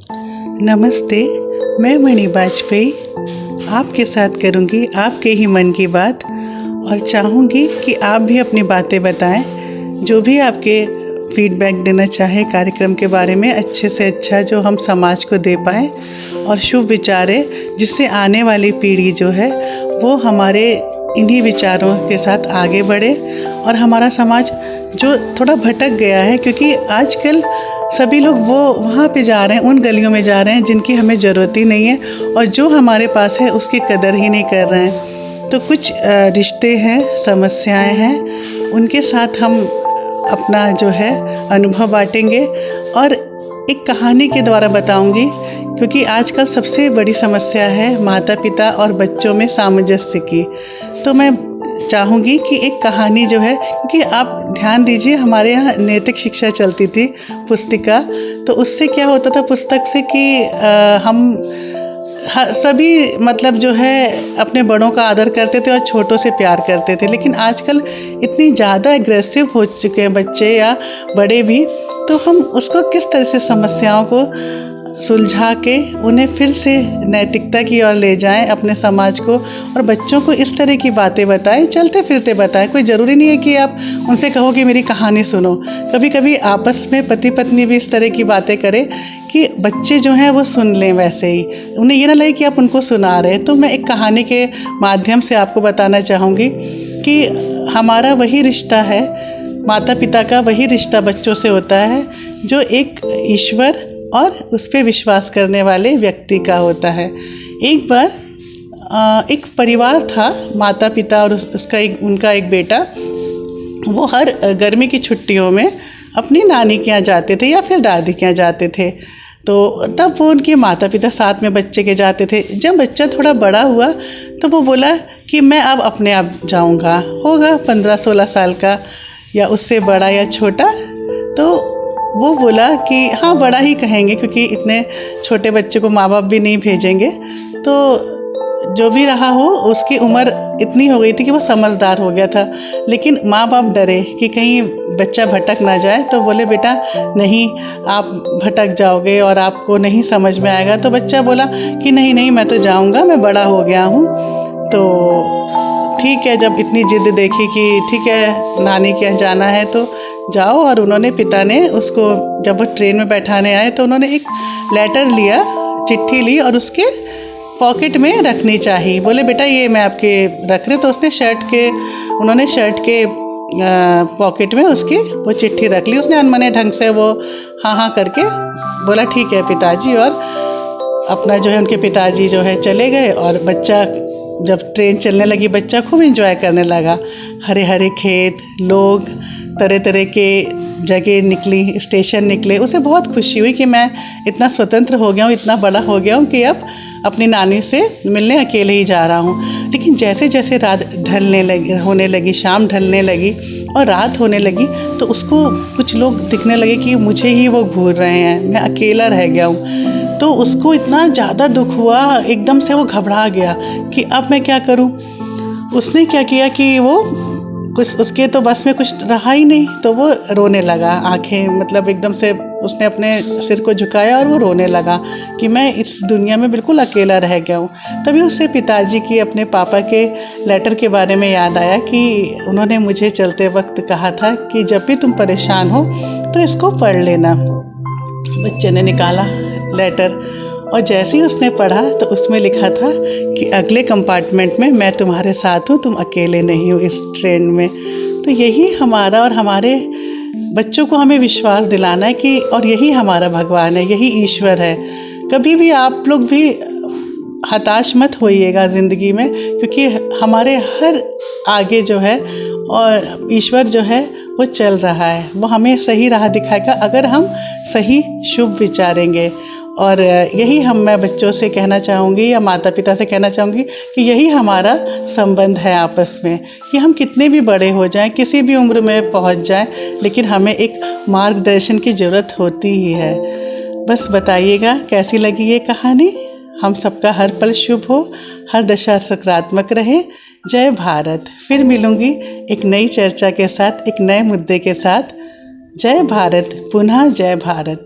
नमस्ते, मैं मणि वाजपेयी आपके साथ करूँगी आपके ही मन की बात और चाहूँगी कि आप भी अपनी बातें बताएं। जो भी आपके फीडबैक देना चाहे कार्यक्रम के बारे में, अच्छे से अच्छा जो हम समाज को दे पाएँ और शुभ विचारें, जिससे आने वाली पीढ़ी जो है वो हमारे इन्हीं विचारों के साथ आगे बढ़े और हमारा समाज जो थोड़ा भटक गया है, क्योंकि आजकल सभी लोग वो वहाँ पे जा रहे हैं, उन गलियों में जा रहे हैं जिनकी हमें ज़रूरत ही नहीं है और जो हमारे पास है उसकी कदर ही नहीं कर रहे हैं। तो कुछ रिश्ते हैं, समस्याएं हैं, उनके साथ हम अपना जो है अनुभव बांटेंगे और एक कहानी के द्वारा बताऊंगी, क्योंकि आजकल सबसे बड़ी समस्या है माता पिता और बच्चों में सामंजस्य की। तो मैं चाहूँगी कि एक कहानी जो है, क्योंकि आप ध्यान दीजिए हमारे यहाँ नैतिक शिक्षा चलती थी पुस्तिका, तो उससे क्या होता था पुस्तक से कि हम सभी मतलब जो है अपने बड़ों का आदर करते थे और छोटों से प्यार करते थे। लेकिन आजकल इतनी ज़्यादा एग्रेसिव हो चुके हैं बच्चे या बड़े भी, तो हम उसको किस तरह से समस्याओं को सुलझा के उन्हें फिर से नैतिकता की ओर ले जाएं, अपने समाज को, और बच्चों को इस तरह की बातें बताएं, चलते फिरते बताएं। कोई ज़रूरी नहीं है कि आप उनसे कहो कि मेरी कहानी सुनो। कभी कभी आपस में पति पत्नी भी इस तरह की बातें करें कि बच्चे जो हैं वो सुन लें, वैसे ही उन्हें ये ना लगे कि आप उनको सुना रहे हैं। तो मैं एक कहानी के माध्यम से आपको बताना चाहूँगी कि हमारा वही रिश्ता है, माता पिता का वही रिश्ता बच्चों से होता है जो एक ईश्वर और उस पर विश्वास करने वाले व्यक्ति का होता है। एक बार एक परिवार था, माता पिता और उनका एक बेटा। वो हर गर्मी की छुट्टियों में अपनी नानी के यहाँ जाते थे या फिर दादी के यहाँ जाते थे। तो तब वो उनके माता पिता साथ में बच्चे के जाते थे। जब बच्चा थोड़ा बड़ा हुआ तो वो बोला कि मैं अब अपने आप जाऊँगा, होगा 15-16 साल का या उससे बड़ा या छोटा। तो वो बोला कि हाँ, बड़ा ही कहेंगे, क्योंकि इतने छोटे बच्चे को माँ बाप भी नहीं भेजेंगे। तो जो भी रहा हो, उसकी उम्र इतनी हो गई थी कि वो समझदार हो गया था। लेकिन माँ बाप डरे कि कहीं बच्चा भटक ना जाए, तो बोले बेटा नहीं, आप भटक जाओगे और आपको नहीं समझ में आएगा। तो बच्चा बोला कि नहीं नहीं, मैं तो जाऊँगा, मैं बड़ा हो गया हूँ। तो ठीक है, जब इतनी जिद देखी कि ठीक है नानी के यहाँ जाना है तो जाओ। और उन्होंने, पिता ने उसको जब वो ट्रेन में बैठाने आए तो उन्होंने एक लेटर लिया, चिट्ठी ली और उसके पॉकेट में रखनी चाहिए। बोले बेटा ये मैं आपके रख रहे। तो उसने उन्होंने शर्ट के पॉकेट में उसकी वो चिट्ठी रख ली। उसने अनमने ढंग से वो हाँ हाँ करके बोला ठीक है पिताजी, और अपना जो है उनके पिताजी जो है चले गए। और बच्चा जब ट्रेन चलने लगी, बच्चा खूब एंजॉय करने लगा। हरे हरे खेत, लोग, तरह तरह के जगह निकली, स्टेशन निकले। उसे बहुत खुशी हुई कि मैं इतना स्वतंत्र हो गया हूँ, इतना बड़ा हो गया हूँ कि अब अपनी नानी से मिलने अकेले ही जा रहा हूँ। लेकिन जैसे जैसे रात होने लगी, शाम ढलने लगी और रात होने लगी, तो उसको कुछ लोग दिखने लगे कि मुझे ही वो घूर रहे हैं, मैं अकेला रह गया हूँ। तो उसको इतना ज़्यादा दुख हुआ, एकदम से वो घबरा गया कि अब मैं क्या करूं। उसने क्या किया कि वो कुछ, उसके तो बस में कुछ रहा ही नहीं, तो वो रोने लगा। आंखें मतलब एकदम से उसने अपने सिर को झुकाया और वो रोने लगा कि मैं इस दुनिया में बिल्कुल अकेला रह गया हूँ। तभी उससे पिताजी की, अपने पापा के लेटर के बारे में याद आया कि उन्होंने मुझे चलते वक्त कहा था कि जब भी तुम परेशान हो तो इसको पढ़ लेना। बच्चे ने निकाला लेटर और जैसे ही उसने पढ़ा तो उसमें लिखा था कि अगले कंपार्टमेंट में मैं तुम्हारे साथ हूँ, तुम अकेले नहीं हो इस ट्रेन में। तो यही हमारा और हमारे बच्चों को हमें विश्वास दिलाना है कि, और यही हमारा भगवान है, यही ईश्वर है। कभी भी आप लोग भी हताश मत होइएगा ज़िंदगी में, क्योंकि हमारे हर आगे जो है और ईश्वर जो है वो चल रहा है, वो हमें सही राह दिखाएगा अगर हम सही शुभ विचारेंगे। और यही मैं बच्चों से कहना चाहूँगी या माता पिता से कहना चाहूँगी कि यही हमारा संबंध है आपस में, कि हम कितने भी बड़े हो जाएं, किसी भी उम्र में पहुँच जाएं, लेकिन हमें एक मार्गदर्शन की ज़रूरत होती ही है। बस बताइएगा कैसी लगी ये कहानी। हम सबका हर पल शुभ हो, हर दशा सकारात्मक रहे। जय भारत। फिर मिलूँगी एक नई चर्चा के साथ, एक नए मुद्दे के साथ। जय भारत, पुनः जय भारत।